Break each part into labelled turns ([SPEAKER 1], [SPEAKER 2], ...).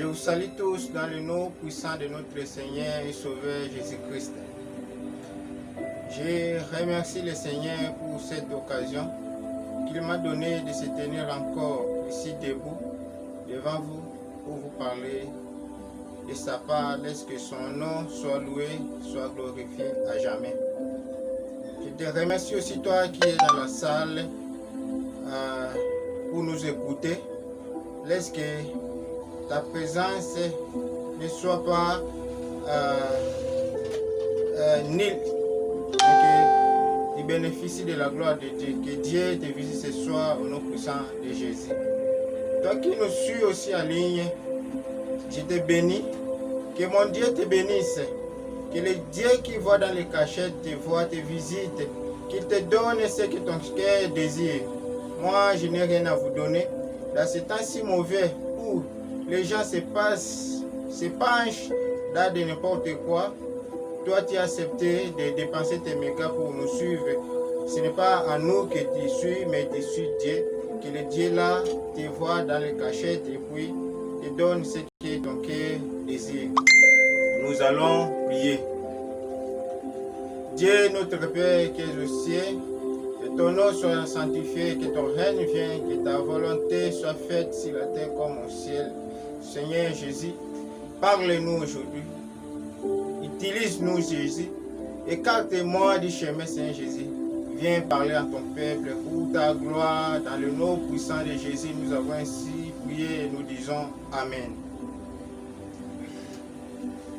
[SPEAKER 1] vous salue tous dans le nom puissant de notre Seigneur et Sauveur Jésus-Christ. Je remercie le Seigneur pour cette occasion qu'il m'a donnée de se tenir encore ici debout devant vous pour vous parler de sa part, laisse que son nom soit loué, soit glorifié à jamais. Je te remercie aussi toi qui es dans la salle pour nous écouter. Laisse que ta présence ne soit pas nulle, mais que tu bénéficies de la gloire de Dieu. Que Dieu te visite ce soir au nom puissant de Jésus. Toi qui nous suis aussi en ligne, je te bénis. Que mon Dieu te bénisse. Que le Dieu qui voit dans les cachettes te voit, te visite. Qu'il te donne ce que ton cœur désire. Moi, je n'ai rien à vous donner. Dans ce temps si mauvais où les gens se penchent dans de n'importe quoi, toi tu as accepté de dépenser tes mégas pour nous suivre. Ce n'est pas à nous que tu suis, mais tu suis Dieu. Que le Dieu là te voit dans les cachettes et puis te donne ce que ton cœur désire. Nous allons prier. Dieu notre Père qui est au ciel, que ton nom soit sanctifié, que ton règne vienne, que ta volonté soit faite sur la terre comme au ciel. Seigneur Jésus, parle-nous aujourd'hui. Utilise-nous Jésus. Écarte-moi du chemin, Seigneur Jésus. Viens parler à ton peuple pour ta gloire. Dans le nom puissant de Jésus, nous avons ainsi prié et nous disons Amen.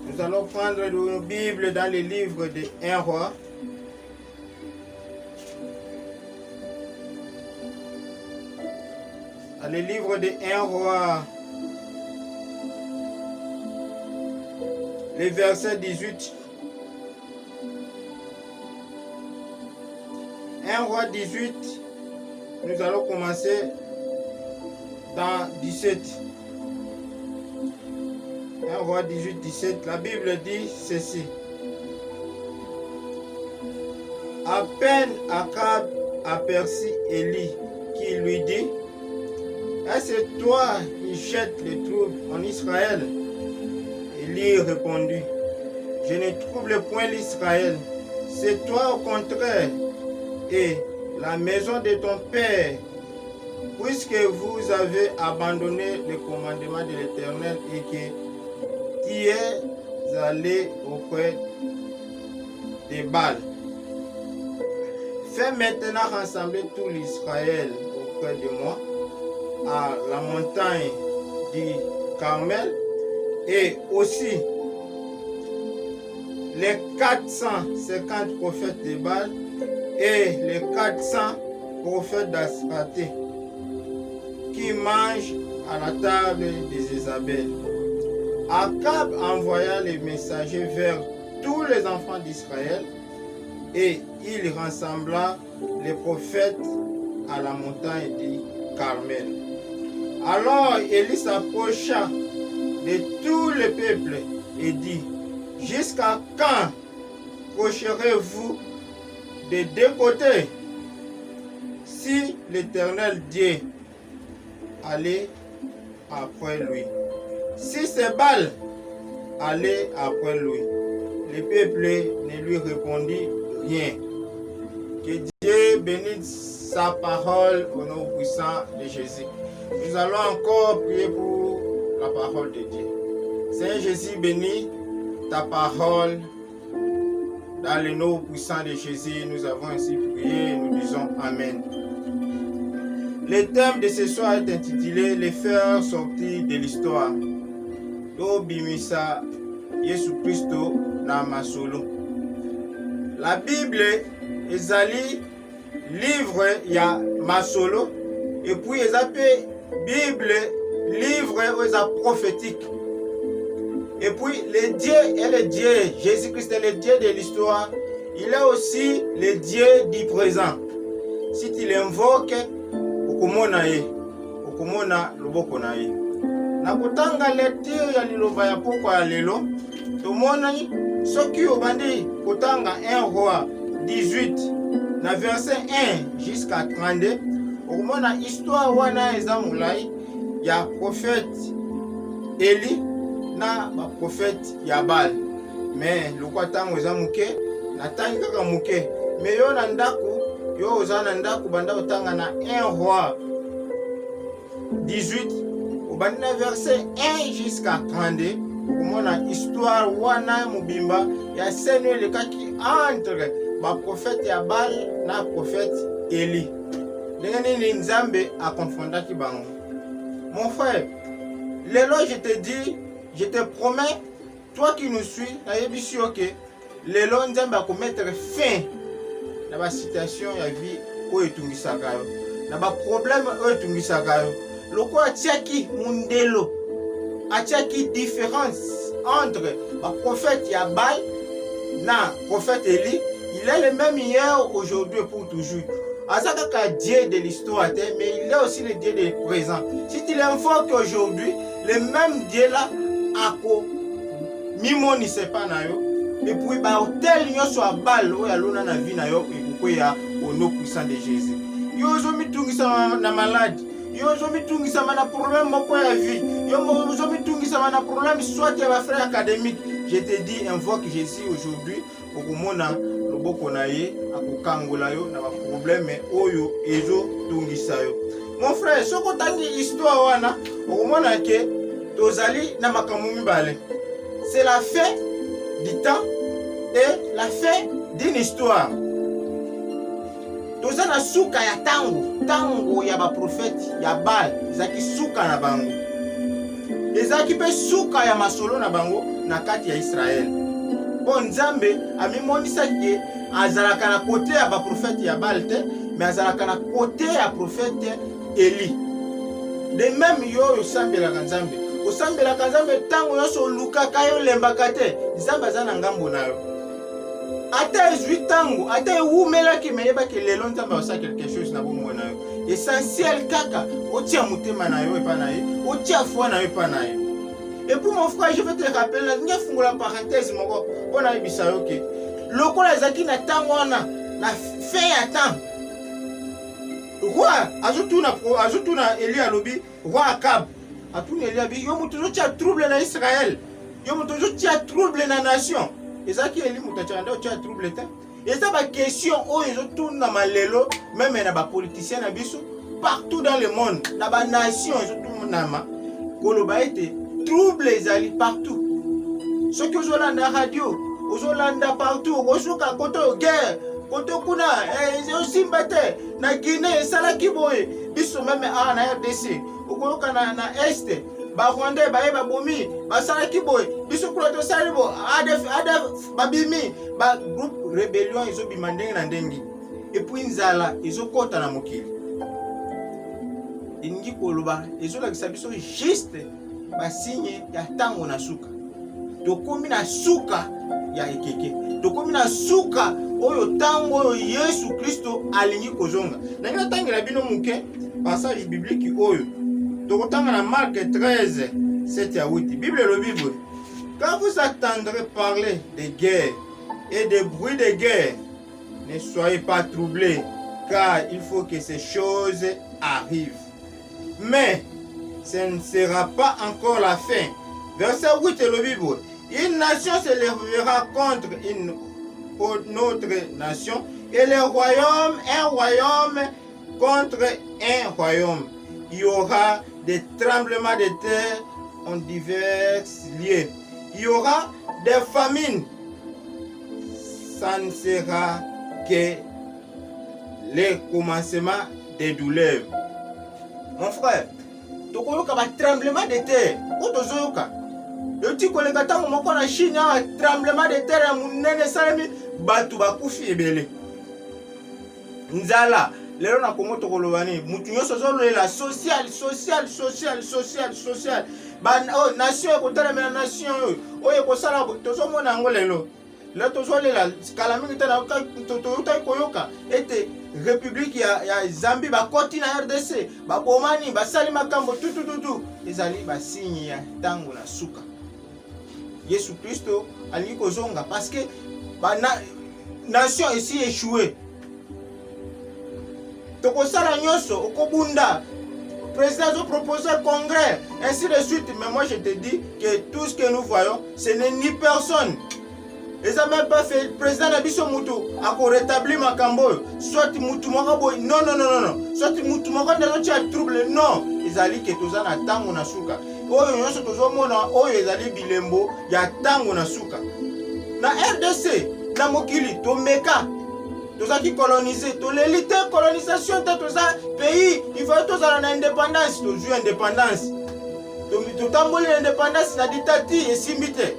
[SPEAKER 1] Nous allons prendre nos Bibles dans le livre de 1 Roi. Dans le livre de 1 Roi, le verset 18. 1 Roi 18, nous allons commencer dans 17. 1 Roi 18, 17, la Bible dit ceci. À peine Akab aperçut Élie qui lui dit, est-ce toi qui jettes les troubles en Israël? Élie répondit, je ne trouble point l'Israël, c'est toi au contraire, et la maison de ton père, puisque vous avez abandonné le commandement de l'Éternel et que tu es allé auprès des Baals. Fais maintenant rassembler tout l'Israël auprès de moi à la montagne du Carmel et aussi les 450 prophètes de Baal et les 400 prophètes d'Astarté qui mangent à la table des Isabelle. Akab envoya les messagers vers tous les enfants d'Israël et il rassembla les prophètes à la montagne du Carmel. Alors Élie s'approcha de tout le peuple et dit, jusqu'à quand procherez-vous de deux côtés? Si l'Éternel Dieu allait après lui, si c'est Baal, allez après lui. Le peuple ne lui répondit rien. Que Dieu bénisse sa parole au nom puissant de Jésus. Nous allons encore prier pour la parole de Dieu. Seigneur Jésus, bénis ta parole. Dans le nom puissant de Jésus, nous avons ainsi prié et nous disons Amen. Le thème de ce soir est intitulé Les fers sortis de l'histoire. Bimisa Yesu Christo na masolo. La Bible ezali livre ya masolo et puis ezapé Bible livre prophétique. Et puis le Dieu est le Dieu, Jésus-Christ est le Dieu de l'histoire, il est aussi le Dieu du présent. Si tu l'invoques, okomona ye, okomona loboko na ye. Na kutanga lecture ya liloba ya poko ya lelo, tomoni soki obandi kutanga 1 Roi 18 na verset 1 jusqu'à 32, okomona histoire wana eza mulai ya prophète Eli na ba prophète ya Baal. Mais lokwa tango eza muke na tangi kaka muke. Mais yo na ndaku yo oza na ndaku banda otanga na 1 roi 18 obandi na verset 1 jusqu'à 32 okomona histoire wana mobimba ya seno elekaki entre ba prophète ya Baal na prophète Eli. Ndenge nini Nzambe akonfondaki bango. Mon frère, lelo je te dis, je te promets, toi qui nous suis, nayebi ok, lelo Nzambe akomettre fin na ba situation ya vie oyo etungisaka yo, na ba problème oyo etungisaka yo. Loko atiaki mundelo, atiaki différence entre ba prophète ya Baal na prophète Eli. Il est le même hier, aujourd'hui et pour toujours. Azaka Dieu de l'histoire, mais il est aussi le Dieu du présent. Si tu l'invoques aujourd'hui, le même Dieu là, ako mimoni se pas na yo. Et puis ba hôtel nyo so Baal o ya luna na vie na yo et ya au nom puissant de Jésus. Yo zo mitungisa na malade. Yo zo mitungisa na problème moko ya vie. Yo zo mitungisa na problème soit ya ba frère académique. Je te dis invoque Jésus aujourd'hui pour komona loboko na ye akokangola yo na ba problème oyo ezo tungisa yo. Mon frère, soko tangi histoire wana okomona ke tozali na makambo mibale. C'est la fin du temps et la fin d'une histoire. Toza na suka ya tango ya ba prophète ya Baal, ezaki suka na bango. Ezaki pe suka ya masolo na bango na kati ya Israël. Bon Nzambe amimonisa ke azalaka na côté ya ba prophète ya Baal te, mais azalaka na côté ya prophète Eli. De même yo sambelaka Nzambe. Osambelaka Nzambe tango yo so lukaka yo lembaka te, Nzambe aza na ngambo na yo. Ata 8 ans, ata umela ki meyeba ke lelo Nzambe osa quelque chose na bombo na yo. Essentiel kaka, otia mutema na yo epa na ye, otia foi na yo epa na ye. Et pour mon frère, je vais te rappeler, nga fungo la parenthèse moko, pona yebisa yo ke lokola ezaki na tango wana na fin ya temps. Roi azotuna Eli alobi, roi Akab. Atuna Eli abi, yo mutu tia trouble na Israël. Yo mutu tia trouble na nation. Ezaki Eli mutu tia trouble te. Eza ba question oyo ezotuna malelo même na ba politiciens na biso partout dans le monde, na ba nation ezotuna ma koloba ete trouble ezali partout. Ce que ozolanda radio, ozolanda partout, ozoka koto guerre, koto kuna osimba te na Guinée esalaki boye, biso même na RDC, okoyoka na Est, ba Rwandais baye babomi, basalaki boye, biso kuna tosali bo, ADF babimi, ba groupe rébellion ezobima ndenge na ndenge. Et puis nzala ezokota na mokili. Ingi koloba ezolakisa biso juste basigne ya tango na suka. Tokomi na suka ya ekeke. Tokomi na suka oyo tango oyo Yesu Kristo alingi kozonga. Na ngina tangela bino muke passage biblique oyo. Tokotanga na Marc 13 7 à 8. Bible le Bible. Quand vous entendrez parler de guerre et de bruit de guerre, ne soyez pas troublés, car il faut que ces choses arrivent. Mais ce ne sera pas encore la fin. Verset 8 de la Bible. Une nation se lèvera contre une autre nation, et un royaume contre un royaume. Il y aura des tremblements de terre en divers lieux. Il y aura des famines. Ça ne sera que le commencement des douleurs. Mon frère, tokoyoka ba tremblement de terre. Otozoyoka. Yoti kolenga tango moko na Chine ya tremblement de terre ya munene salami batu bakufi ebele. Nzala, lelo na Kongo tokolobani, mutu nyonso zolela social. Ba nation ekotalemela nation oyo ekosala tozomona yango lelo. Là tozolela kala mingi tana toyota koyoka ete république ya Zambie bakoti na RDC babomani basali makambo tutututu ezali basinyi ya tango na suka. Yesu Kristo alingi kozonga parce que nation ici échoué. Tokosala nyonso okobunda président a proposé un congrès, ainsi de suite. Mais moi je te dis que tout ce que nous voyons, ce n'est ni personne. Ils n'ont même pas fait. Le président Nabiso Moutou a rétabli Makambo. Soit Moutou Mokabo. Non. Soit Moutou Mokabo n'a trouble. Non. Ils ont dit que tout ça n'a tango na suka. Oyo nyonso tozomona oyo ezali bilembo ya tango na suka. Na RDC, na mokili tomeka. Tozaki colonisé, l'élite colonisation de tout ça pays, il faut tous à l'indépendance, toujours indépendance. Totamboli l'indépendance na dictature et simbité.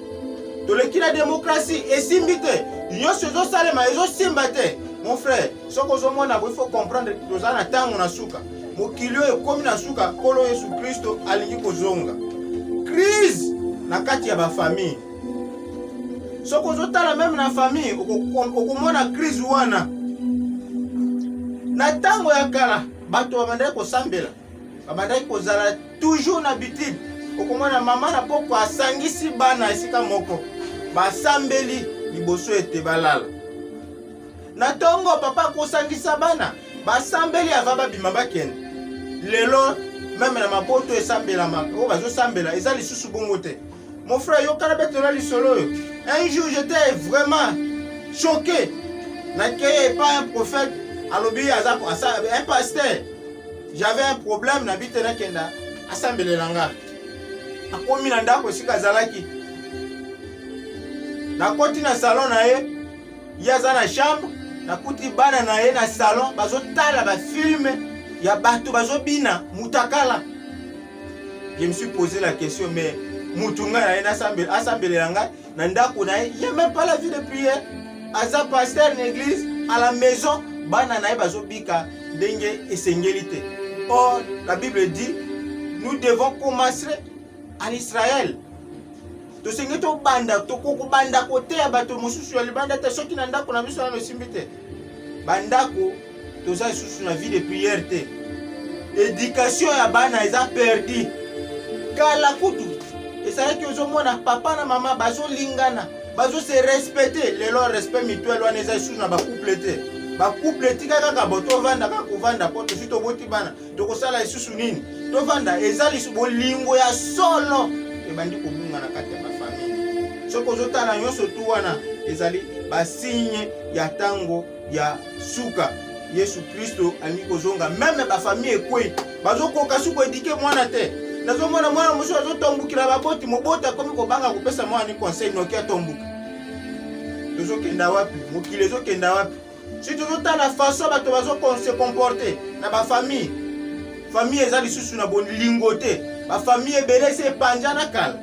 [SPEAKER 1] Toleki la démocratie et simbité. Yo sezo salema ezo simbate. Mon frère, ce que ozomona il faut comprendre que toza na tango na suka. Mokili oyo komi na suka kolo Yesu Kristo alingi kozonga. Crise na kati ya ba famille. Ce que ozotala même na famille, okomona crise wana. Na tango ya kala, bato babandaki kosambela. Babandaki kozala toujours na habitude. Okomona mama na poko asangisi bana esika moko. Basambeli liboso ete balala. Na tongo papa kosangisa bana, basambeli ava babima bakende. Lelo même na mapoto esambela mako, bazo sambela eza lisusu bongo te. Mon frère, yo kana betela lisolo. Un jour j'étais vraiment choqué. N'accueillez pas un prophète, un pasteur. J'avais un problème, n'habite na kenda, assemblée langa. Akomi na ndako sika zalaki. Na koti na salon na ye, yaza na chambre, na kuti bana na ye na salon, bazo tala ba film ya bato bazo bina mutakala. Je me suis posé la question, mais Moutunga na ye na assemblée langa, na ndako na ye, il n'y a même pas la vie de prière. Aza pasteur en église, à la maison, bana na ye bazo bika ndenge esengelite. Or, la Bible dit, nous devons commencer en Israël. To senge to banda, to koko banda kote ya bato mosusu ya libanda te soki na ndako na biso na mesimbite. Bandako, to za susu na vie de prière te. Éducation ya bana eza perdu. Kala kutu. Ezalaki ozomona papa na mama bazo lingana, bazo se respecter, lelo respect mutuel wana eza susu na ba couple te. Ba couple tika kaka boto vanda kaka kovanda po to sito boti bana. Tokosala isusu nini? To vanda ezali su bolingo ya solo. Ebandi kobunga na kati ya ba famille. Soko zotala nyonso tu wana ezali ba signe ya tango ya suka. Yesu Kristo alingi kozonga même ba famille ekwe. Bazo koka suko éduquer mwana te. Nazomona mwana musu azotombukila baboti mobota komi kobanga kopesa mwana ni conseil noki atombuka. Tozokenda wapi? Mokili ezokenda wapi? Si tozotala façon bato bazo se comporter na ba famille. Famille ezali susu na bolingo te. Ba famille ebele se panja na kala.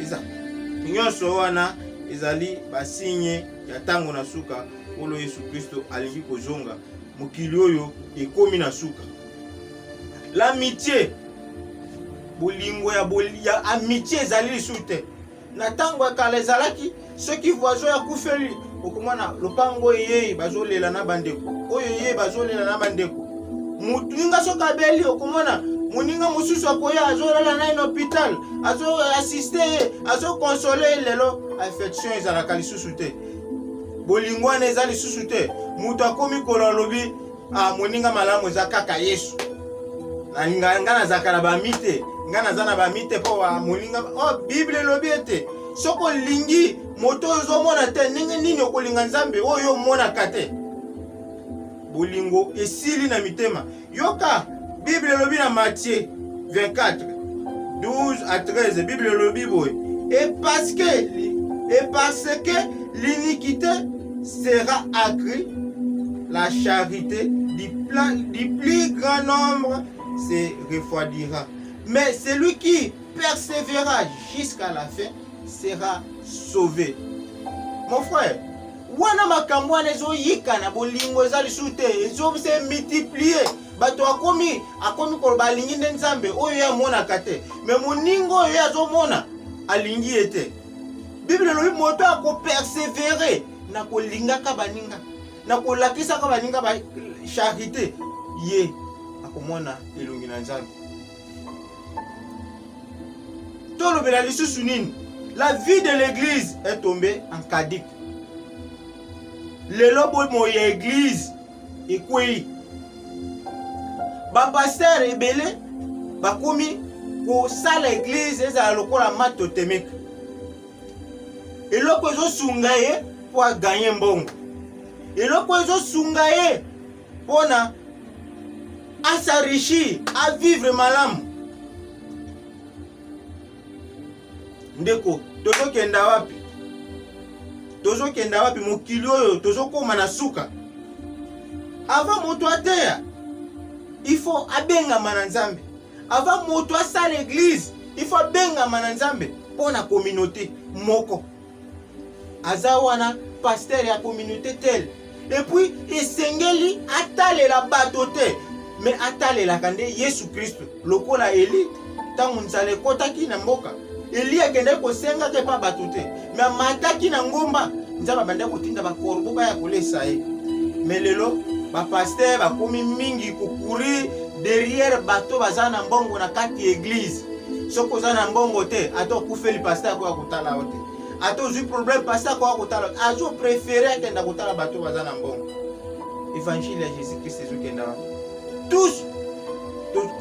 [SPEAKER 1] Eza. Nyonso wana ezali ba signe ya tango na suka olo Yesu Kristo alingi kozonga. Mokili oyo ekomi na suka. L'amitié bolingo ya amitié ezali lisusu te. Na tango ya kala ezalaki soki voisin ya kufeli okomona lopango yeye bazolela na bandeko. Oyo yeye bazolela na bandeko. Mutuninga soka beli okomona muninga mususu akoya azolela na hôpital, azo assister, azo consoler lelo affection ezalaka lisusu te. Bolingo na ezali lisusu te. Mutu akomi kololobi muninga malamu eza kaka Yesu. Na ngana zakala ba mite, ngana zana ba mite po wa muninga Bible lobi ete soko lingi moto ozomona te ninga nini okolinga Nzambe oyo mona kate. Bolingo esili na mitema. Yoka Bible lobi na Matthieu 24 12 à 13 Bible lobi boy. Et parce que l'iniquité sera accrue, la charité du plus grand nombre se refroidira. Mais celui qui persévérera jusqu'à la fin sera sauvé. Mon frère, wana makambo wana ezoyika na bolingo eza lisusu te, ezo se multiplier. Bato akomi ko balingi nde Nzambe oyo ya monaka te. Mais moningo oyo azomona alingi ete. Bible lobi moto ako persévérer na kolingaka baninga, na kolakisaka baninga ba charité ye akomona elongi na Nzambe. Tolobela lisusu nini? La vie de l'église est tombée en caduc. Le lobo moya église ekwei. Ba pasteur ebele bakomi kosala église ezala lokola mato temeka. Eloko ezosunga ye po aganye mbongo. Eloko ezosunga ye pona asarichi, a vivre malamu. Ndeko, tozokenda wapi? Tozokenda wapi mokili oyo tozokoma na suka? Avant moto ateya, il faut abengama na Nzambe. Avant moto asala l'église, il faut abengama na Nzambe pona communauté moko. Aza wana pasteur ya communauté tel. Et puis esengeli atalela bato te, mais atalela kande Yesu Kristo. Lokola Eli tangu nzale kotaki na mboka. Eli akende kosenga ke pa bato te, mais mataki na ngomba nzaba banda kotinda ba korbo ba ya kolesa ye. Mais lelo ba pasteur ba komi mingi kokuri derrière bato bazana mbongo na kati église. Soko zana mbongo te, ato kufeli pasteur kwa kutala wote. Ato zui problème pasteur kwa kutala. Azo préféré kenda kutala bato bazana mbongo. Évangile à Jésus-Christ ezokenda. Tous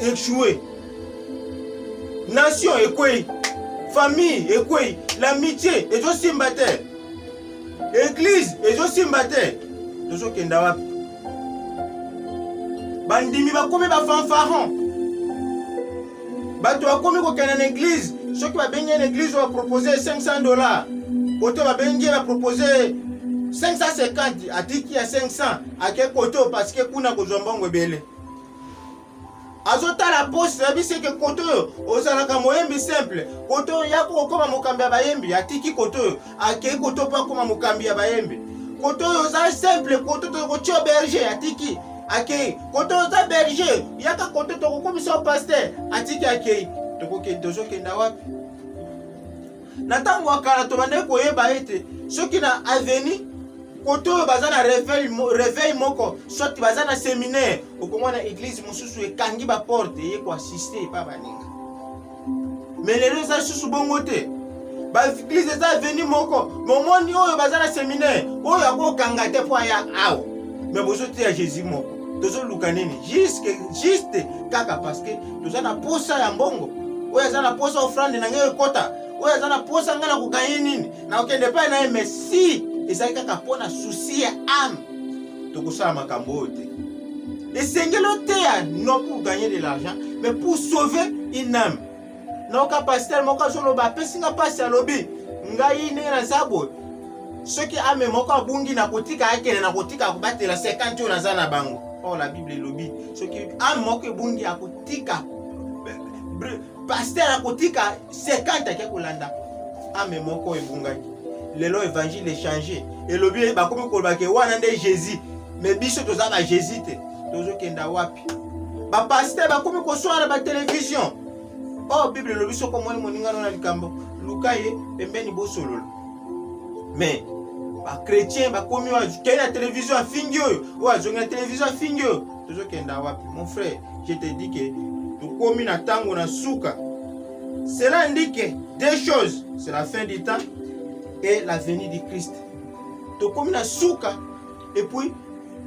[SPEAKER 1] échoués. Nation échouée. Famille échouée. L'amitié ezosimba te. Église ezosimba te. Tozokenda wapi? Bandimi bakomi ba fanfaron. Bato bakomi kokenda na église. Ceux qui va bengi une église va proposer $500. Côté va bengi va proposer 550. Atiki à 500. À quel côté parce que kuna kozombongo ebele. Azota la poste la c'est que côté ozalaka moyembi simple. Côté yako koma mokambi ya bayembi. Atiki côté à quel côté pas koma mokambi ya bayembi. Côté oza simple côté to kocho berger atiki. Akei, koto oza berger, yaka koto toko komisa pasteur, atiki akei, toko kenda wapi. Na tango akala to bande koyeba ete, soki na aveni, koto bazana réveil moko, soit bazana séminaire, okomona église mususu ekangi ba porte ye ko assister pa baninga. Mais les gens susu bongo te. Ba église za aveni moko, momoni oyo bazana séminaire, oyo akokanga te po ya awo. Mais bozote ya Jésus moko. Tozo lukanini juste kaka parce que toza na posa ya mbongo. Oya za na posa offrande na ngeke kota. Oya za na posa ngana kukanye nini. Na okende pa na merci. Ezali kaka pona souci ya âme. Tokosala makambo te. Esengelo te ya non pour gagner de l'argent, mais pour sauver une âme. Na oka pasteur moka solo ba pesinga pasi alobi. Ngai ne na sabo. Ceux qui ame moko abungi na kotika akene na kotika kobatela 50 na za na bango. Oh la Bible lobby. Ceux qui ame moko bungi akotika pasteur akotika 50 ke kolanda. Ame moko ebungaki. Lelo évangile changé. Et lobby ba komi ko ba ke wana nde Jésus. Mais biso toza ba Jésus te. Tozo kenda wapi? Ba pasteur ba komi ko soara ba télévision. Oh Bible lobby soko moni moninga na likambo. Lukaye pembeni bosolo. Mais ba chrétien ba komi wa kena télévision a fingio wa zonga télévision a fingio tozo kenda wapi? Mon frère, je te dis que tu komi na tango na suka. Cela indique deux choses, c'est la fin du temps et la venue du Christ. Tu komi na suka et puis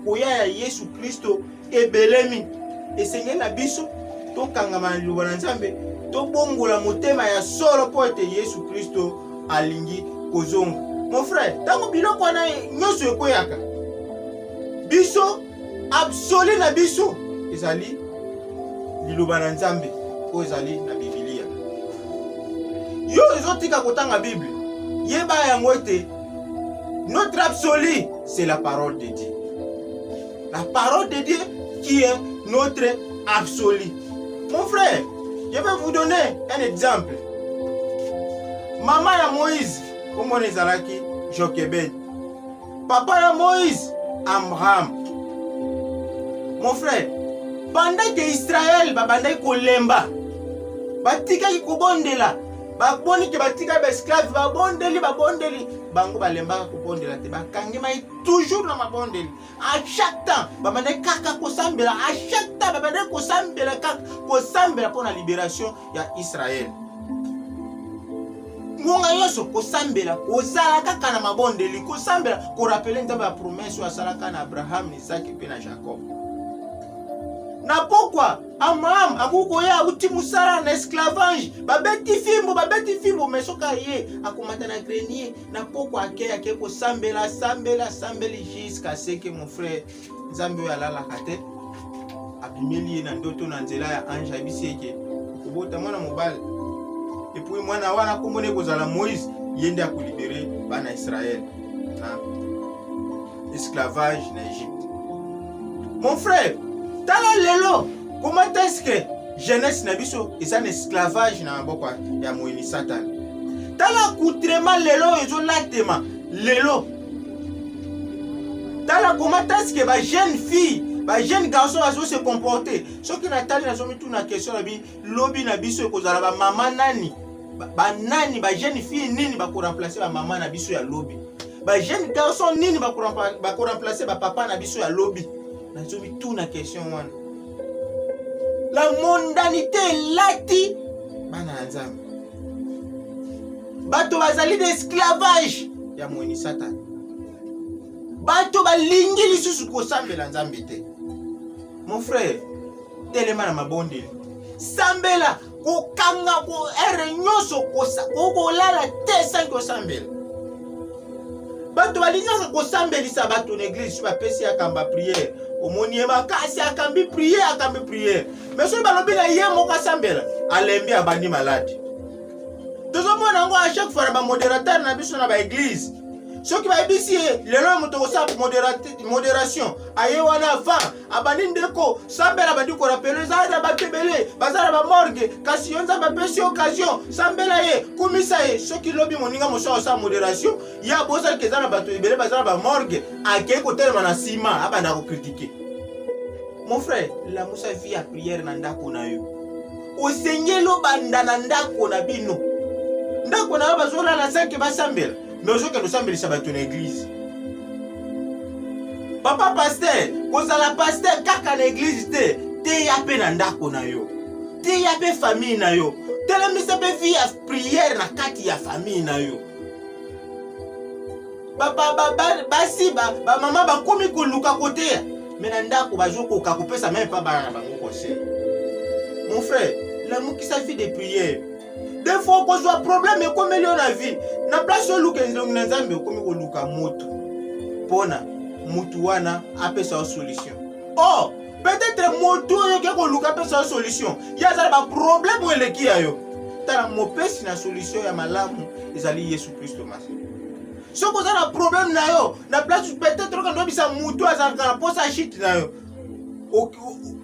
[SPEAKER 1] koya ya Yesu Kristo ebelemi et seigneur na biso to kangama libo na Nzambe to bongola motema ya solo po ete Yesu Kristo alingi kozonga. Mon frère, tango biloko na nyoso ekoyaka. Biso absolu na biso ezali liloba na Nzambe o ezali na Biblia. Yo ezotika kotanga Bible. Yeba yango ete notre absolu c'est la parole de Dieu. La parole de Dieu qui est notre absolu. Mon frère, je vais vous donner un exemple. Maman ya Moïse, comment les alaki Jochebed. Papa ya Moïse, Amram. Mon frère, pendant que Israël babandai kolemba, batika ki kobondela, baboni ke batika ba esclave babondeli, bango balemba kobondela te, bakangema toujours na mabondeli. À chaque temps, babandai kaka kosambela, à chaque temps babandai kosambela kaka kosambela pour la libération ya Israël. Ngonga yoso kosambela kozala kaka na mabondeli kosambela ko rappeler Nzambe ya promesse wa salaka na Abraham, Isaac et na Jacob. Na pourquoi Abraham akukoya uti musala na esclavage babeti fimbo mais soka ye akomata na grenier na pourquoi ake ko sambela jusqu'à ce que mon frère Nzambe alala kate abimeli na ndoto na nzela ya ange abiseke kubota mwana mobile et puis mwana wana komone kozala Moïse yende akolibérer bana Israël na esclavage na Égypte. Mon frère, tala lelo comment est-ce que jeunesse na biso est un esclavage na maboko ya moini Satan. Tala coutrement lelo ezolatema lelo. Tala comment est-ce que ba jeune fille, ba jeune garçon azo se comporter. Ce qui natali na zomi tout na question na bi lobi na biso ekozala ba mama nani. Ba nani ba jeune fille nini ba ko remplacer ba mama na biso ya lobi. Ba jeune garçon nini ba ko remplacer ba papa na biso ya lobi. Na zomi tout na question wana. La mondanité lati bana nzambe. Bato bazali d'esclavage ya moini Satan. Bato balingi lisusu kosambela nzambe te. Mon frère, telema na mabondeli. Sambela ko kanga ko ere nyoso ko lala te sans ko sambela. Bato balinga ko sambelisa bato na église ba pesi akamba prière. Omoni makasi akambi prière. Mais so balobi na ye moko sambela, alembi abandi malade. Tozomona ngo à chaque fois ba modérateur na biso na ba église. Soki ba bisi lelo moto ko sa modération, aye wana va abandi ndeko sambela badi ko rappeler za ba tebele, bazara ba morgue, kasi yonza ba pesi occasion, sambela ye, kumisa ye, soki lobi moninga moso sa modération, ya bosa kezana bato ibele bazara ba morgue, ake ko telema na sima abanda ko critiquer. Mon frère, la musa vie à prière na ndako na yo. O senyelo banda na ndako na bino. Ndako na yo bazola na 5 basambela. Mais aujourd'hui, nous sommes dans l'église. Papa pasteur, quand la pasteur, kaka l'église, te yape nandako na yo. Te yape famille na yo. Te la mise pe vie à prière na kati ya famille na yo. Papa basi ba maman ba komi ko luka kote. Mais nandako bazoko ka kopesa même pas ba na bango conseil. Mon frère, l'amour qui s'affiche de prière. Des fois qu'on soit problème et comme il y a la vie, na place où luka nzambe comme ko luka moto. Pona mutu wana ape sa solution. Oh, peut-être moto yo ko luka ape sa solution. Ya za ba problème ou eleki ayo. Tala mopesi na solution ya malamu ezali Yesu Kristo masi. Si vous avez un problème, na place peut-être que nous avons mutu azalaka pour sa shit na yo.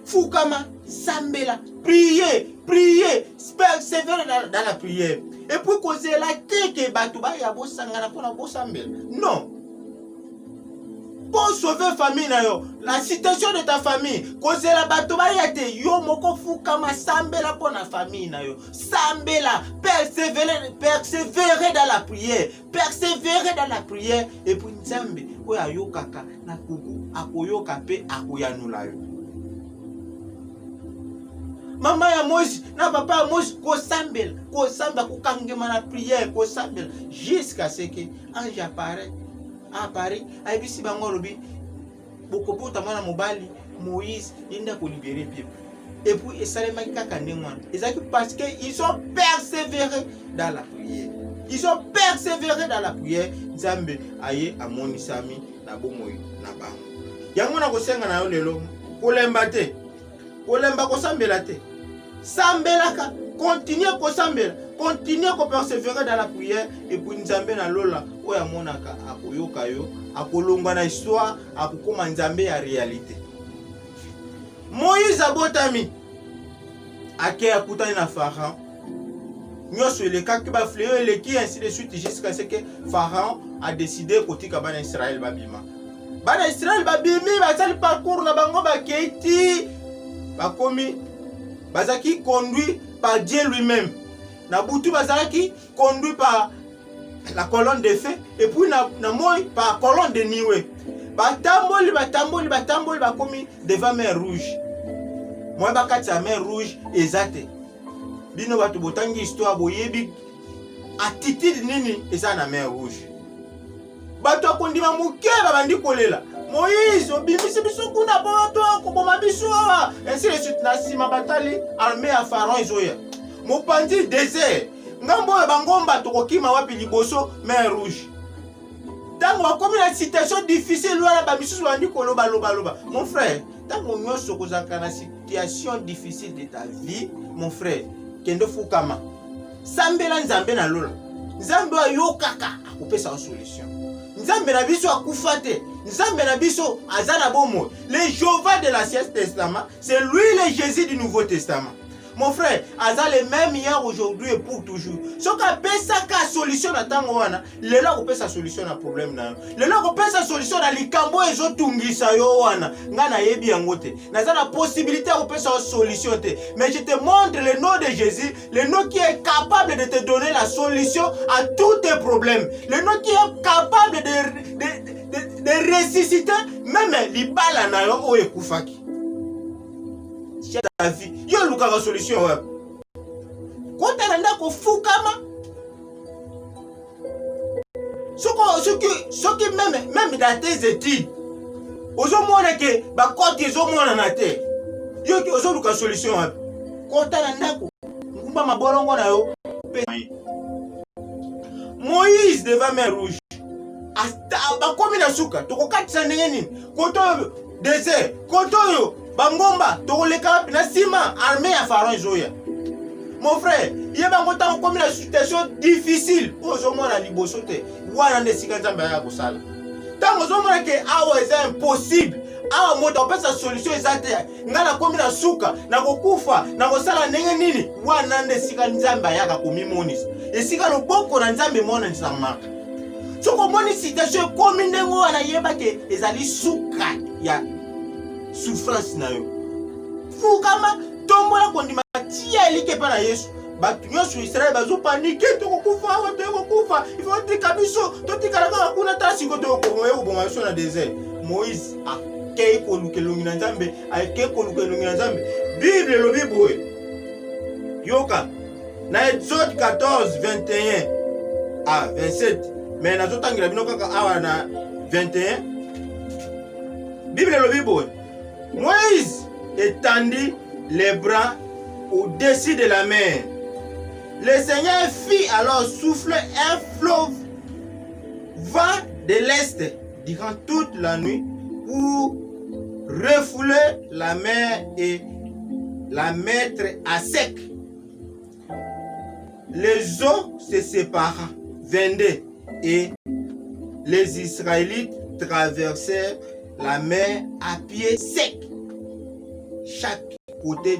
[SPEAKER 1] Fukama, sambela, prier, persévérer dans la prière. Et puis causer la tête batuba ya bo sangana pour la bo sambela. Non. Pour sauver la famille, la situation de ta famille, causer la batuba ya te yo moko fukama sambela pour la famille na yo. Sambela, persévérer dans la prière. Persévérer dans la prière et puis nzambe oyo ayokaka na kuku akoyoka pe akoyanula yo. Maman ya Moïse, na papa ya Moïse, ko sambela kokangema na prière, ko sambela jusqu'à ce que ange apparaît, ayebisi bango lobi bokobota mwana mobali Moïse yenda ko libérer peuple. Et puis esalemaki kaka ndenge wana. Ezaki parce que ils ont persévéré dans la prière. Ils ont persévéré dans la prière. Nzambe aye amonisami na bomoi na bango. Yango na kosenga na yo lelo kolemba te. Kolemba kosambela te. Sambelaka, continuez kosambela, continuez ko persévérer dans la prière et puis Nzambe na lola oya monaka akoyoka yo, akolonga na histoire, akokoma Nzambe ya réalité. Moïse abotami ake akutani na Pharaon. Nyoso le kaki ba fléau le qui ainsi de suite jusqu'à ce que Pharaon a décidé kotika bana Israël babima. Bana Israël babimi basali parcours na bango ba keiti bakomi bazaki conduit par Dieu lui-même. Na butu bazaki conduit par la colonne de feu et puis na moi par colonne de nuée. Batamboli bakomi devant mer rouge. Moi bakati sa mer rouge ezate. Bino batu botangi histoire boyebi attitude nini eza na mer rouge. Batu akondima muke babandi kolela. Moïse obimisi biso kuna boto ko boma biso biso ainsi de suite na sima batali armée ya pharaon ezoya mopandi désert ngambo ya bangomba tokokima wapi liboso mer rouge tango akomi na situation difficile wana bamisusu bandi koloba loba mon frère tango nyonso kozalaka na situation difficile de ta vie mon frère kende fukama sambela nzambe na lola nzambe ayokaka akopesa solution nzambe na biso akufa te nzambe na biso aza na bomo le Jéhovah de l'Ancien Testament c'est lui le Jésus du Nouveau Testament. Mon frère, aza le même hier, aujourd'hui et pour toujours. Ce qu'on appelle ça la solution à tango wana, le là on peut sa solution à problème na. Le là on peut sa solution à likambo ezo tungisa yo wana. Ngana yebi yangote. Na za la possibilité on peut sa solution te. Mais je te montre le nom de Jésus, le nom qui est capable de te donner la solution à tous tes problèmes. Le nom qui est capable de ressusciter même libala na yo o ekufaki. Ta vie yo lukaka solution wa kota na ndako fukama soki même dans tes études ozomona ke bakoti ezomona na te yo ki ozoluka solution wa kota na ndako ngumba mabolongo na yo Moïse devant mer rouge bakomi na suka tokokatisa ndenge nini koto désert koto yo bangomba tokoleka na sima armée ya pharaon ezoya mon frère yeba ngota komi na situation difficile ozomona liboso te wana nde sika nzambe ya kosala tango ozomona ke awa eza impossible awa moto apesa solution eza te nga na komi na suka na kokufa na kosala ndenge nini wana nde sika nzambe ayaka komimonisa esika loboko na nzambe emonanisa maka soko omoni situation ekomi ndenge wana yeba ke ezali suka ya souffrance na yo fukama tombola kondima tia elike pa na Yesu batu nyonso Israel bazopanike tokokufa awa tokokufa ifo tika biso totikala kaka kuna ta siko tokobonga biso na désert. Moïse akei kolukelongi na nzambe akei kolukelongi na nzambe Bible elobi boye yoka na Exode 14 21 à 27 mais nazotangela bino kaka awa na 21 Bible elobi boye Moïse étendit les bras au-dessus de la mer. Le Seigneur fit alors souffler un fleuve vent de l'est durant toute la nuit pour refouler la mer et la mettre à sec. Les eaux se séparèrent, 22, et les Israélites traversèrent la mer à pied sec. Chaque côté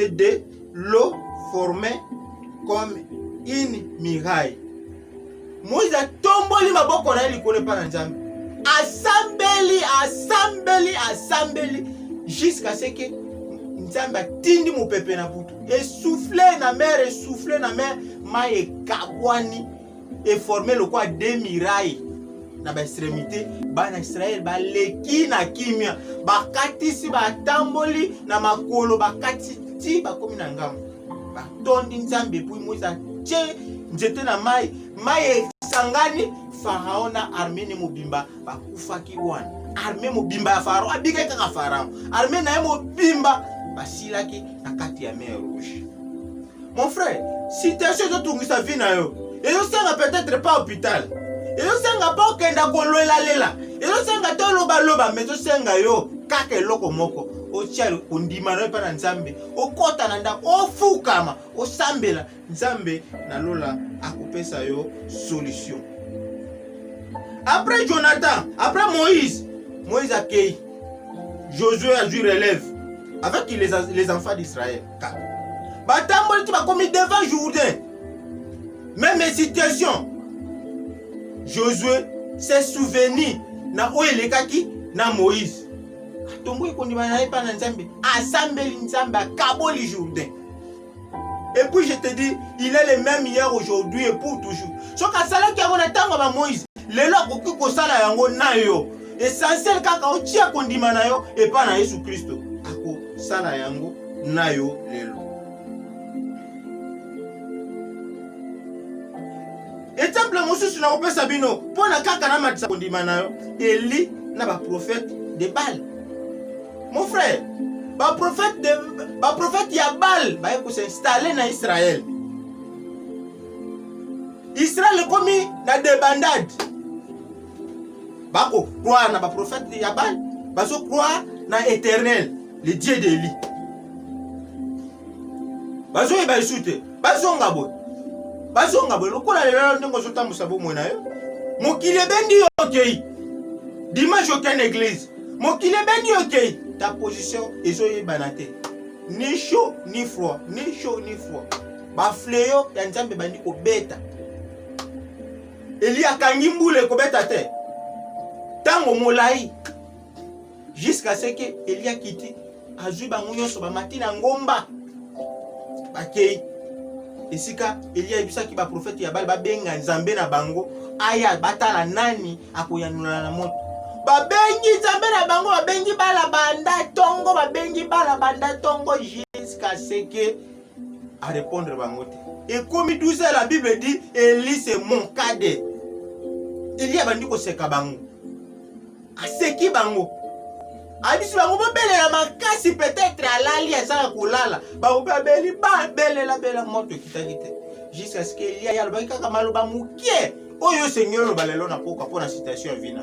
[SPEAKER 1] de l'eau formait comme une muraille. Moïse a tomboli maboko na likolo pa na nzambe. Asambeli jusqu'à ce que nzambe atindi mopepe na butu. Essoufflé na mer, mai ekabwani et formé le quoi deux murailles. Na ba extrémité bana Israël baleki na kimia bakatisi batamboli na makolo bakatisi bakomi na ngambo batondi nzambe puis Moïse tie nzete na mai esangani Pharaon na armée mobimba bakufaki wana armée mobimba ya Pharaon abika kaka Pharaon armée na mobimba basilaki na kati ya mer rouge. Mon frère, si tu as chose tungisa vie na yo ezo senga peut-être pas hôpital ezo senga pa okenda kolola lela ezo senga to loba mais ezo senga yo kaka eloko moko otia kondima na pa na nzambe okota na ndako ofukama osambela nzambe na lola akopesa yo solution. Après Jonathan, après Moïse akei Josué a dû relève avec les enfants d'Israël. Batamboli ti bakomi devant Jourdain. Même situation. Josué s'est souvenu na oyelekaki na Moïse. Tombo ekondima na pa na nzambe, asambeli nzambe akaboli Jourdain. Et puis je te dis, il est le même hier, aujourd'hui et pour toujours. Soka sala ki avona tango ba Moïse, lelo akoki kosala yango na yo. Essentiel kaka otia kondima na yo et pa na Yesu Kristo. Ako sala yango na yo lelo. Exemple mosusu na kopesa bino pona kaka na matisa kondima na yo Eli na ba prophète de Baal. Mon frère, ba prophète ya Baal ba ko s'installer na Israël. Israël komi na débandade. Ba ko croire na ba prophète ya Baal, ba so croire na Éternel, le Dieu d'Élie. Ba so ba shute, ba so ngabo lokola lelo ndingo so tambusa bomwe na yo. Mokili bendi okei. Dimanche aucune église. Mokili bendi okei. Ta position ezoye banate. Ni chaud ni froid, ni chaud ni froid. Ba fléau ya Nzambe bandi ko beta. Eli akangi mbule ko beta te. Tango molai jusqu'à ce que Eli a quitté azui bango nyonso ba matina ngomba. Bakei esika Eli ayebisaki ba prophète ya Baal ba benga Nzambe na bango aya batala nani akoyanula na moto. Babengi Nzambe na bango babengi bala banda tongo jusqu'à ce que à répondre bango te. Et comme tout ça la Bible dit Eli c'est mon cadet. Eli abandi ko seka bango. Aseki bango. Abisi bango belela makasi peut-être alali azaka kolala. Ba obeli ba belela moto kitakite. Jusqu'à ce que Eli ayalba kaka maloba mukie. Oyo Seigneur lo balelo na poka pona citation vina.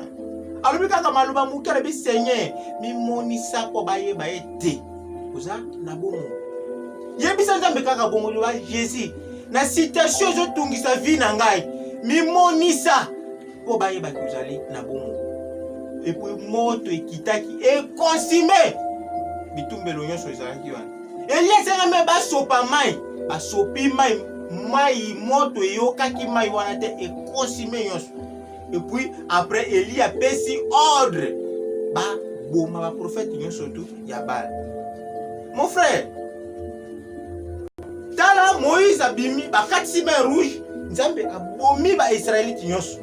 [SPEAKER 1] Alors kaka maloba mukie na bi Seigneur mi monisa ko baye te. Oza na bomo. Yebisa Nzambe kaka bomo wa Jésus. Na citation zo tungisa vina ngai. Mi monisa ko baye ba kozali na bomo. Et puis moto ekitaki e consumé. Bitumbelo nyonso ezalaki wana. Elie senga me ba sopa mai, ba sopi mai moto eyokaki mai wana te e consumé nyonso. Et puis après Elie a pesi ordre ba boma ba prophète nyonso tout ya Baal. Mon frère, tala Moïse abimi ba katisi main rouge, Nzambe abomi ba Israélite nyonso.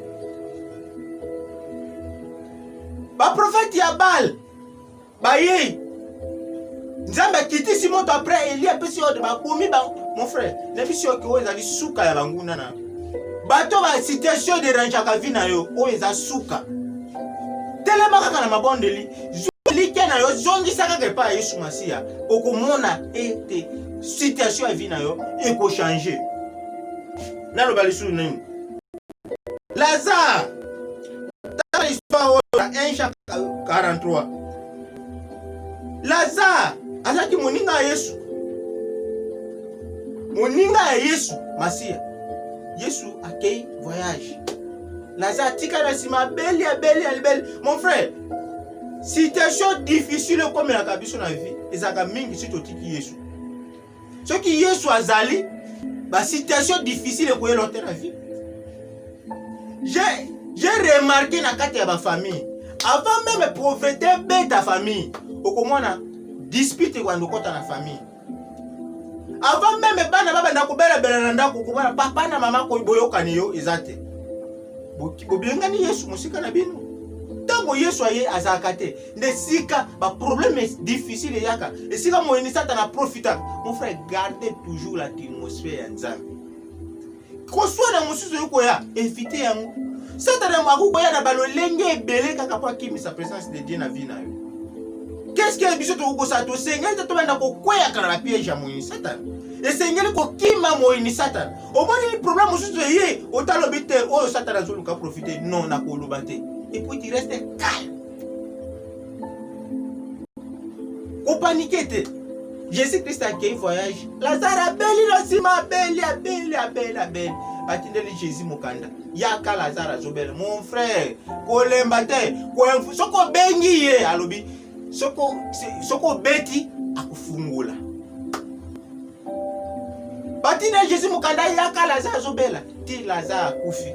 [SPEAKER 1] Ba prophète ya Baal baye Nzambe kitisi moto après Eli apesi ordre ba bomi ba mon frère na biso ko ezali suka ya banguna na bato ba situation de ranchaka vina yo o eza suka telema kaka na mabondeli zoli kena yo zongi saka ke pa Yesu Masia okomona ete situation ya vina yo eko changer na lo balisu nini Lazare dans l'histoire 1 chapitre 43 Lazare azaki moninga ya Yesu. Moninga ya Yesu Masia. Yesu akei voyage. Lazare tika na sima beli. Mon frère, situation difficile comme la kabiso na vie, ezaka mingi si totiki Yesu. Ce qui Yesu azali, ba situation difficile ko yelote na vie. J'ai remarqué na kati ya ba famille, avant même prophéter ta famille, okomona dispute kwa ndokota na famille. Avant même bana baba ndako bela na ndako komona papa na mama ko boyokani yo ezate. Bobienga ni Yesu musika na bino. Tango Yesu aye azakate, nesika ba problème difficile yaka. Esika moyeni satana profita. Mon frère, gardez toujours l'atmosphère ya Nzambe. Ko soit na mususu yuko ya éviter yango. Satana makuko ya na balolenge ebele kaka kwa kimi sa présence de Dieu na vie na yo. Qu'est-ce que biso to ko sa to senga to banda ko kwea kana na piège ya moyeni Satana. Et sengeli ko kima moyeni Satana. Au moins le problème mususu ye otalobite o Satana zo luka profiter non na ko lobate. Et puis tu restes calme. Au paniquer te. Jésus-Christ a fait un voyage. Lazare abeli lo sima abeli. Batindeli Jésus mokanda. Yaka Lazare azobele. Mon frère, kolemba te, ko soko bengi ye alobi. Soko beti akufungula. Batindeli Jésus mokanda yaka Lazare azobela. Ti Lazare akufi.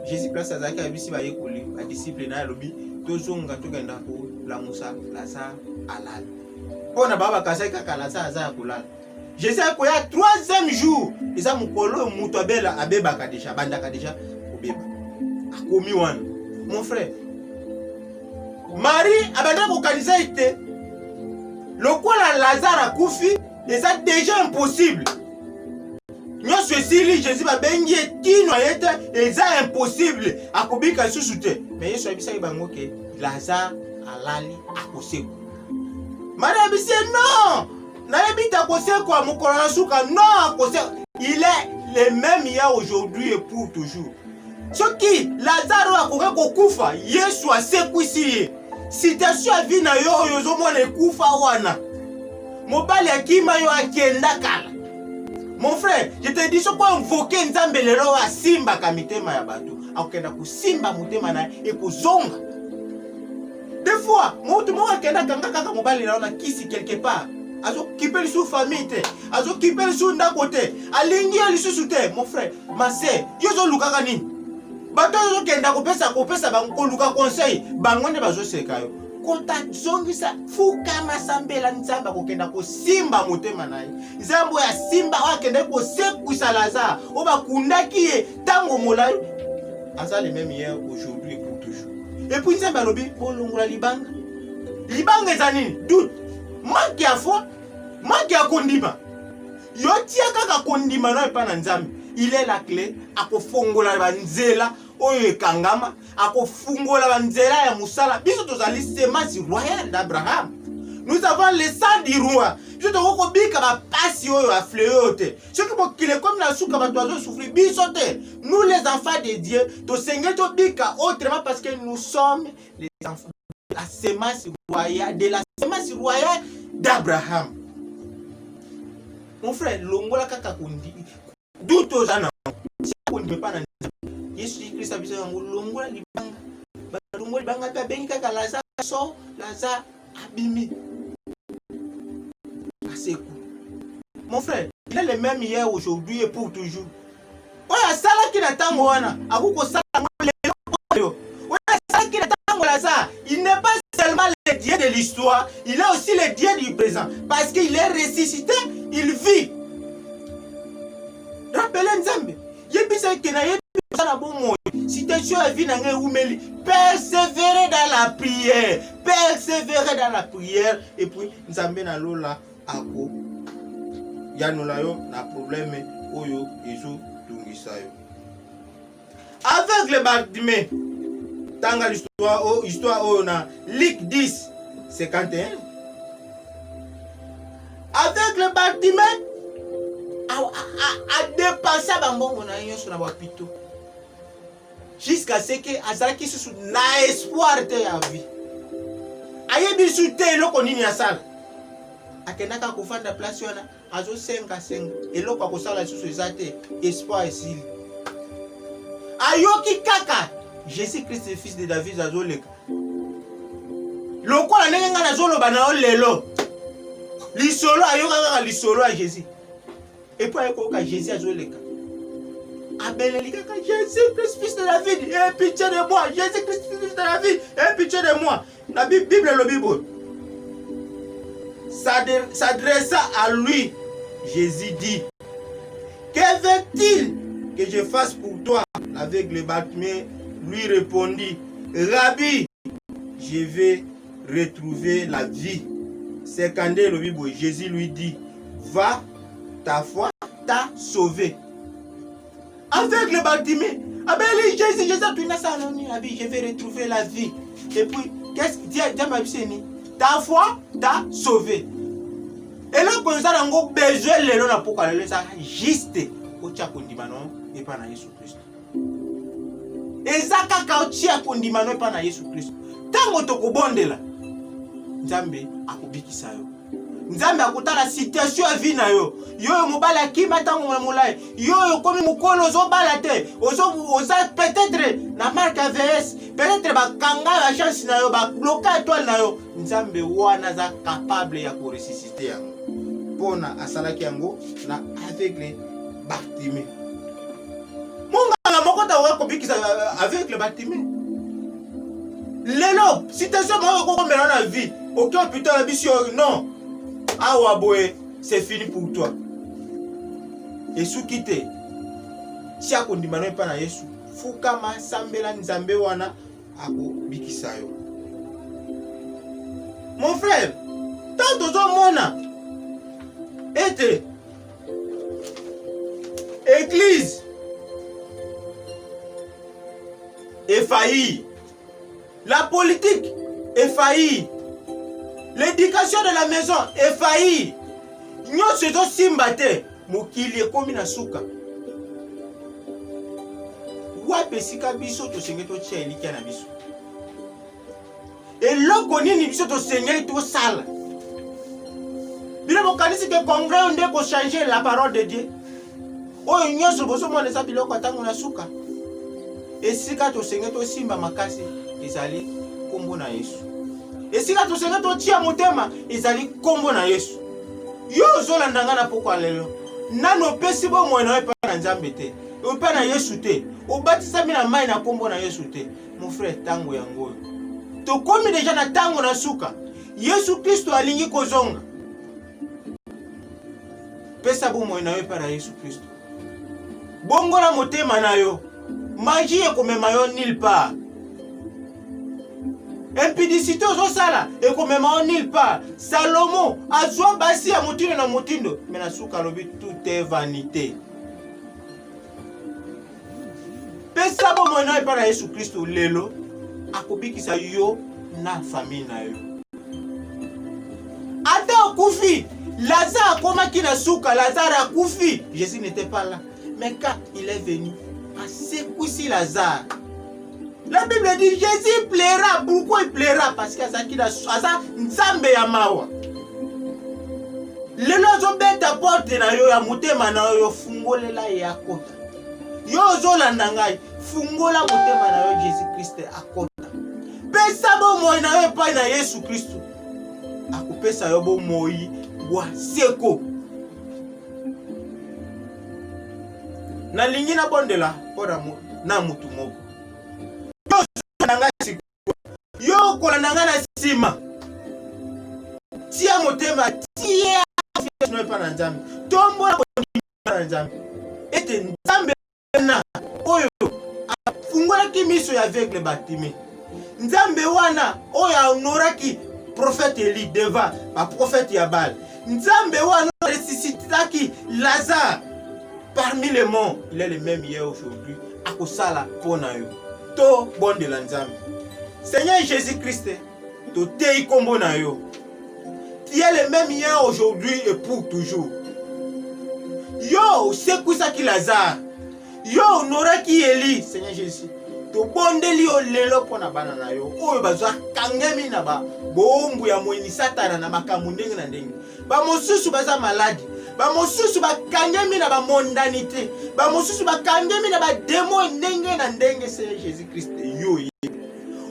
[SPEAKER 1] Jésus place azaki abisi ba yekoli, ba disciple na alobi, tozonga tokenda ko lamusa Lazare alala. Pona baba kasai kaka Lazare aza kolala. Jésus a koya 3e jour, eza mukolo muto abela abebaka déjà, bandaka déjà kobeba. Akomi wana. Mon frère, Marie abanda kokanisa ete lokola Lazare akufi, eza déjà impossible. Nyonso esili Jésus babengi etino yete eza impossible akobika susu te. Mais Yesu abisa bango ke Lazare alali akosekwa. Madame dit non. Nayebi ta kosekwa mokolo na suka non akosekwa. Il est le même hier aujourd'hui et pour toujours. Soki Lazaro akoke kokufa, Yesu asekwisi ye. Situation ya vie na yo yozomona ekufa wana. Mobali akima yo akenda kala. Mon frère, je te dis soko invoquer Nzambe lelo asimba ka mitema ya bato. Akenda kusimba mutema na ekozonga. Des fois, mutu mo akenda kanga mobali na kisi quelque part. Azo kipe sous famille te. Azo kipe sous ndako te. Alingi lisusu te. Mon frère, ma sœur, yo zo lukaka nini? Bato yo kenda kopesa bango luka conseil. Bango ne bazo seka yo. Kota zongisa fuka masambela Nzamba kokenda ko simba motema naye. Nzambo ya simba akenda ko sekwisa Lazare. Oba kundaki ye tango molai. Asa le même hier aujourd'hui et pour toujours. Et puis Nzamba lobi bolongola libanga. Libanga ezanini? Doute. Manque ya foi, manque ya kondima. Yo tia kaka kondima na epa na Nzambe. Il est la clé akofongola banzela oyo ekangama, akofungola banzela ya musala. Biso tozali semence royale d'Abraham. Nous avons le sang du roi. Je te recobika ba pasi oyo afleo te. Ce qui bokile comme na souka ba toazo souffrir biso te. Nous les enfants de Dieu, to seigneur to bika autrement parce que nous sommes les enfants de la semence royale, de la semence royale d'Abraham. Mon frère, longola kaka kundi. Duto zana. Si kundi pa na Yesu Christ abiso yango longola libanga. Ba longola libanga ta bengi kaka Lazare so, Lazare abimi. Mon frère, il est le même hier, aujourd'hui et pour toujours. Oya sala ki na tango wana, akuko sala lelo. Oya sala ki na tango Lazare, il n'est pas seulement le Dieu de l'histoire, il est aussi le Dieu du présent. Parce qu'il est ressuscité, il vit. Rappelez Nzambe, yebisa ke na yebisa na bon moyo. Si tu es à vie na ngai umeli, persévérer dans la prière, persévérer dans la prière et puis Nzambe na lola ako yanola yo na problème oyo ezo tungisa yo. Avec le Bartimée, tanga l'histoire oyo na Luc 10 51. Avec le Bartimée a dépassé bango na yo sur na bapito. Jusqu'à ce que azalaki susu na espoir te ya vie. Ayebi su te eloko nini asala. Akenaka kofanda place wana azo senga eloko akosala susu ezate espoir esili. Ayoki kaka Jésus Christ le fils de David azoleka. Lokola ndenge nga nazoloba na lelo. Lisolo ayoka kaka lisolo a Jésus. Et puis ayoka Jésus azoleka. Abeleli kaka Jésus Christ fils de David, aie pitié de moi. Jésus Christ fils de David, aie pitié de moi. La Bible le Bible s'adressa à lui. Jésus dit: que veut-il que je fasse pour toi? L'aveugle Bartimée lui répondit: Rabbi, je vais retrouver la vie. Secondé le Bible, Jésus lui dit: va, ta foi t'a sauvé. Avec le Bartimée, Jésus, je vais retrouver la vie. Et puis, qu'est-ce qu'il dit à Dieu? Ta foi t'a sauvé. Et là, quand ça a besoin de l'eau pour qu'elle soit juste au Tchakondimano et pas Jésus Christ. Et ça, quand tu as Kondimano et pas Jésus Christ. Tant que tu as bonde là, Nzambe a kubikisa yo. Nzambe akutala situation ya vie na yo. Yo mobala kima tango molai. Yo komi mukolo ozo bala te. Oza peut-être na marque AVS, peut-être ba kanga la chance na yo, ba bloquer étoile na yo. Nzambe wana za capable ya ko ressusciter yango. Pona asalaki yango na aveugle Bartimée. Munga moko ta wa kobikisa aveugle Bartimée. Lelo, situation moko ko mena na vie. Aucun putain la bisio non. Awa boye, c'est fini pour toi. Et sous quitter, si a kondimano epa na Yesu, fukama sambela nzambe wana ako bikisa yo. Mon frère, tant aux mona, ete église est faillie, la politique est failli. L'éducation de la maison est failli. Nous sommes simbate. Mokili ekomi na suka. Wape sika biso to senge to tia elika na biso. Eloko nini biso to senge to sala. Bila mokanisi ke congrès onde ko changer la parole de Dieu. Oyo nyoso boso mwana sa biloko atango na suka. Esika to senge to simba makasi ezali kombo na Yesu. Esika to senge to tia motema ezali kombo na Yesu. Yo zolanda nga na poko lelo. Nano pesi bo mwana we pa na Nzambe te. O pa na Yesu te. O batisa mi na mai na kombo na Yesu te. Mon frère tango yango. To komi deja na tango na suka. Yesu Kristo alingi kozonga. Pesa bo mwana we pa na Yesu Kristo. Bongo na motema na yo. Magie ekomema yo nulle part. Impudicité ozosala ekomema yo nulle part. Salomon azwa basi ya motindo na motindo. Mais na suka lobi tout est vanité. Pesa bo mwana we pa na Yesu Kristo lelo akobikisa yo na famille na yo. Ata okufi Lazare akomaki na suka, Lazare akufi. Jésus n'était pas là. Mais quand il est venu, a secoué Lazare. La Bible dit Jésus plaira. Pourquoi il plaira? Parce qu'il y a Nzambe ya mawa. Lelo zo beta porte na yo ya motema na yo fungolela ya kota. Yo zo landa ngai fungola motema na yo Jésus Christ akota. Pesa bo moi na yo pa na Yesu Kristo. Akupesa yo bo moi wa seko. Na lingi na bondela pora na mutu moko. Yo nanga siko. Yo kolanda nga na sima. Tia motema tia no pa na Nzambe. Tombo na Nzambe. Ete Nzambe na oyo fungola kimiso ya aveugle Batime. Nzambe wana oyo honoraki prophète Eli devant ba prophète Yabal. Nzambe wana ressuscitaki Lazare parmi les morts. Il est le même hier aujourd'hui. Akosala pona yo. To bonde la Nzambe. Seigneur Jésus-Christ, to tei kombo na yo. Tu es le même hier aujourd'hui et pour toujours. Yo sekusaki Lazare. Yo honoraki Eli, Seigneur Jésus. To bondeli yo lelo pona bana na yo. Oyo bazwa kangemi na ba bombu ya mweni satana na makambo ndenge na ndenge. Ba mosusu baza maladi. Ba mosusu ba kangemi na ba mondanité. Ba mosusu ba kangemi na ba démon ndenge na ndenge, Seigneur Jésus-Christ. Yo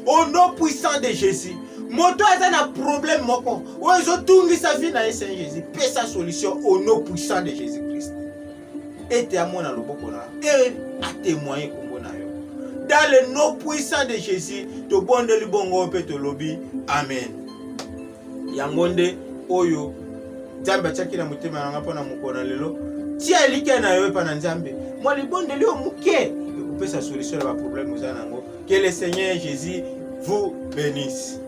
[SPEAKER 1] au nom puissant de Jésus. Moto aza na problème moko. Ozo tungi sa vie na Seigneur Jésus. Paix sa solution au nom puissant de Jésus-Christ. Et te amona loboko na. Et à témoigner kombo na yo. Dans le nom puissant de Jésus, to bonde li bongo pe to lobi. Amen. Yangonde oyo Nzambe chaki na mutema nanga pona mukona lelo. Tia elike na yo pa na Nzambe. Moi li bonde li o muke. Ko pesa solution na ba problème za nango. Que le Seigneur Jésus vous bénisse.